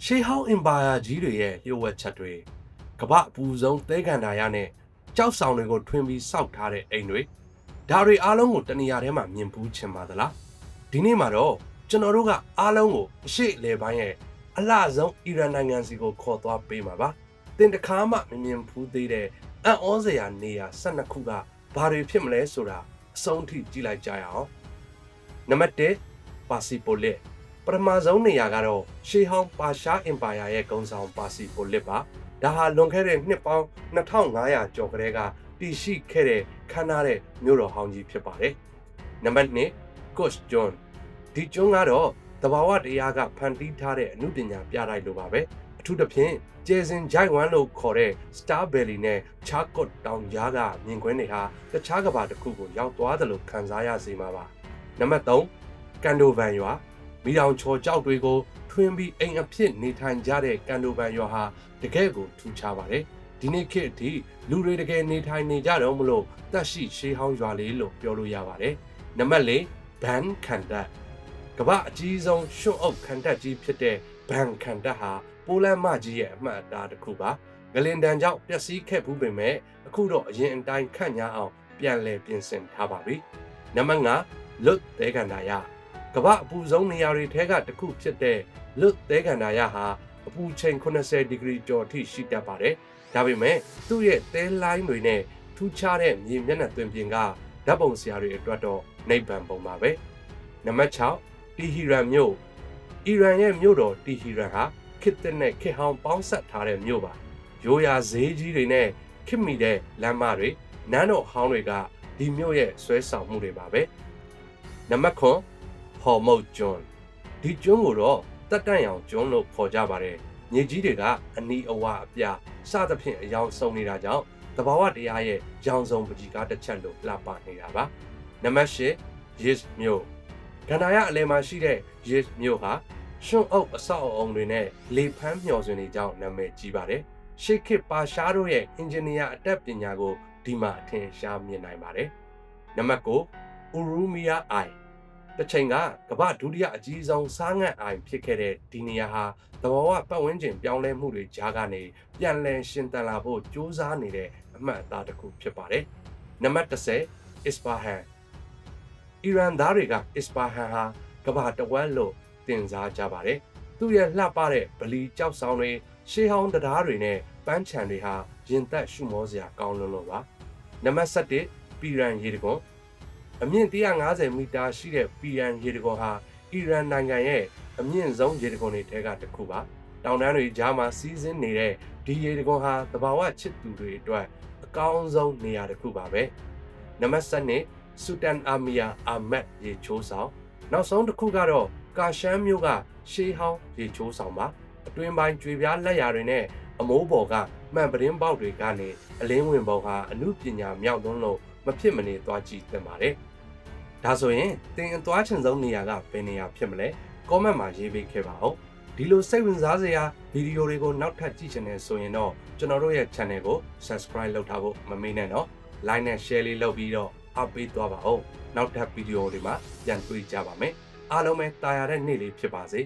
ရှေးဟောင်းအင်ပါယာကြီးတွေရဲ့လျှို့ဝှက်ချက်တွေကမ္ဘာအပူဆုံးသဲကန္တာရနဲ့ကြောက်ဆောင်တွေကိုထွင်းပြီးစောက်ထားတဲ့အိမ်တွေဒါတွေအားလုံးကိုတနေရာထဲမှာမြင်ပူးချင်ပါသလားဒီနေ့မှာတော့ကျွန်တော်တို့ကအားလုံးကိုအရှိအလဲပိုင်းရဲ့အလှဆုံးအီရန်နိုင်ငံစီကိုခေါ်သွားပေးမှာပါတင်တခါမှမမြင်ဖူးသေးတဲ့အံ့ဩစရာနေရာ12ခုကဘာတွေဖြစ်မလဲဆိုတာအဆုံးထိကြည့်လိုက်ကြရအောင်နံပါတ်1ပါစီပိုလစ်ပထမဆုံးနေရာကတော့ရှေးဟောင်းပါရှားအင်ပါယာရဲ့ဂုဏ်ဆောင်ပါစီပိုလစ်ပါဒါဟာလွန်ခဲ့တဲ့နှစ်ပေါင်း2500ကျော်ကတည်းကတည်ရှိခဲ့တဲ့ခမ်းနားတဲ့မြို့တော်ဟောင်းကြီးဖြစ်ပါတယ်နံပါတ်2ကော့ရှ်ဂျွန်ဒီကျွန်းကတော့တဘာဝတရားကဖန်တီးထားတဲ့အမှုပညာပြတိုက်လိုပါပဲအထူးသဖြင့်ကျဲစင်ဂျိုက်ဝမ်လို့ခေါ်တဲ့ Star Valley နဲ့ Charkot တောင်ကြားကမြင်ကွင်းတွေဟာတခြားကမ္ဘာတစ်ခုကိုရောက်သွားတယ်လို့ခန်းစားရစေမှာပါနံပါတ်3ကန်ဒိုဗန်ရွာမိတောင်ချော်ကြောက်တွေကိုထွင်းပြီးအိမ်အဖြစ်နေထိုင်ကြတဲ့ကန်ဒိုဗန်ရွာဟာတကယ်ကိုထူးခြားပါတယ်ဒီနေ့ခေတ်အထိလူတွေတကယ်နေထိုင်နေကြတော့မလို့တက်ရှိရှေးဟောင်းရွာလေးလို့ပြောလို့ရပါတယ်နံပါတ်4ဘန်ခန်တက်ကမ္ဘာအကြီးဆုံးရွှွတ်အုပ်ခန်တက်ကြီးဖြစ်တဲ့ဘန်ခန်တက်ဟာပိုလန်မကြီးရဲ့အမှတ်အသားတစ်ခုပါဂလင်တန်ကြောင့်ပျက်စီးခဲ့ဘူးပေမဲ့အခုတော့အရင်အတိုင်းခန့်ညာအောင်ပြန်လည်ပြင်ဆင်ထားပါပြီနံပါတ်5လွတ်သဲကန်တာရကမ္ဘာအပူဆုံးနေရာတွေထဲကတစ်ခုဖြစ်တဲ့လွတ်သဲကန်တာရဟာအပူချိန်80ဒီဂရီကျော်အထိရှိတတ်ပါတယ်ဒါပေမဲ့သူ့ရဲ့သဲလိုင်းတွေနဲ့ထူးခြားတဲ့မြေမျက်နှာသွင်ပြင်ကဓာတ်ပုံဆရာတွေအတွက်တော့နိဗ္ဗာန်ပုံပါပဲနံပါတ်6တီဟီရန်မြို့အီရန်ရဲ့မြို့တော်တီဟီရန်ဟာခေတ်သစ်နဲ့ခေတ်ဟောင်းပေါင်းစပ်ထားတဲ့မြို့ပါရိုးရာဈေးကြီးတွေနဲ့ခေတ်မီတဲ့လမ်းမတွေနန်းတော်ဟောင်းတွေကဒီမြို့ရဲ့ဆွဲဆောင်မှုတွေပါပဲနံပါတ်9ဟော်မုတ်ကျွန်းဒီကျွန်းကိုတော့တက်တန့်ရောင်ကျွန်းလို့ခေါ်ကြပါတယ်မြေကြီးတွေကအနီးအဝါအပြားစသဖြင့်အယောင်ဆုံးနေတာကြောင့်တဘာဝတရားရဲ့ရောင်စုံပကြီးကားတစ်ချက်လို့လှပနေတာပါနံပါတ်10ယစ်မြို့ကန္နာရအလယ်မှာရှိတဲ့ယစ်မြို့ဟာရွှွန့်အုပ်အဆောက်အအုံတွေနဲ့လေဖမ်းမျှော်စင်တွေကြောင့်နာမည်ကြီးပါတယ်ရှေးခေတ်ပါရှားတို့ရဲ့အင်ဂျင်နီယာအတတ်ပညာကိုဒီမှာအထင်ရှားမြင်နိုင်ပါတယ်နံပါတ်9ဥရူမီယာအိုင်တစ်ချိန်ကကမ္ဘာဒုတိယအကြီးဆုံးစားငတ်အိုင်ဖြစ်ခဲ့တဲ့ဒီနေရာဟာသဘာဝပတ်ဝန်းကျင်ပြောင်းလဲမှုတွေကြားကနေပြန်လည်ရှင်သန်လာဖို့ကြိုးစားနေတဲ့အမှတ်အသားတစ်ခုဖြစ်ပါတယ်နံပါတ်10အစ္စပါဟန်အီရန်သားတွေကအစ္စပါဟန်ဟာကမ္ဘာတဝက်လို့တင်စားကြပါတယ်သူ့ရဲ့လှပတဲ့ဗလီကြောက်ဆောင်တွေရှေးဟောင်းတရားတွေနဲ့ပန်းချံတွေဟာရင်သက်ရှုမောစရာကောင်းလွန်းလို့ပါနံပါတ်17ပီရန်ရေတံခွန်အမြင့်150မီတာရှိတဲ့ပီရန်ရေတံခွန်ဟာအီရန်နိုင်ငံရဲ့အမြင့်ဆုံးရေတံခွန်တွေထဲကတစ်ခုပါတောင်တန်းတွေကြားမှာစီးဆင်းနေတဲ့ဒီရေတံခွန်ဟာသဘာဝချစ်သူတွေအတွက်အကောင်းဆုံးနေရာတစ်ခုပါပဲနံပါတ်7ဆူတန်အာမီယာအာမတ်ရေချိုးဆောင်နောက်ဆုံးတစ်ခုကတော့ကာရှမ်းမြို့ကရှေးဟောင်းရေချိုးဆောင်ပါအတွင်းပိုင်းကြွေပြားလက်ရာတွေနဲ့အမိုးပေါ်ကမှန်ပတင်းပေါက်တွေကနေအလင်းဝင်ပုံဟာအမှုပညာမြောက်သွန်းလို့မဖြစ်မနေသွားကြည့်သင့်ပါတယ်ဒါဆိုရင်သင်အသွားချင်ဆုံးနေရာကဘယ်နေရာဖြစ်မလဲ comment မှာရေးပေးခဲ့ပါဦးဒီလိုစိတ်ဝင်စားစရာဗီဒီယိုတွေကိုနောက်ထပ်ကြည့်ချင်တယ်ဆိုရင်တော့ကျွန်တော်တို့ရဲ့ channel ကို subscribe လုပ်ထားဖို့မမေ့နဲ့နော် like နဲ့ share လေးလုပ်ပြီးတော့အားပေးသွားပါဦးနောက်ထပ်ဗီဒီယိုတွေမှာပြန်တွေ့ကြပါမယ်အားလုံးပဲတာယာတဲ့နေ့လေးဖြစ်ပါစေ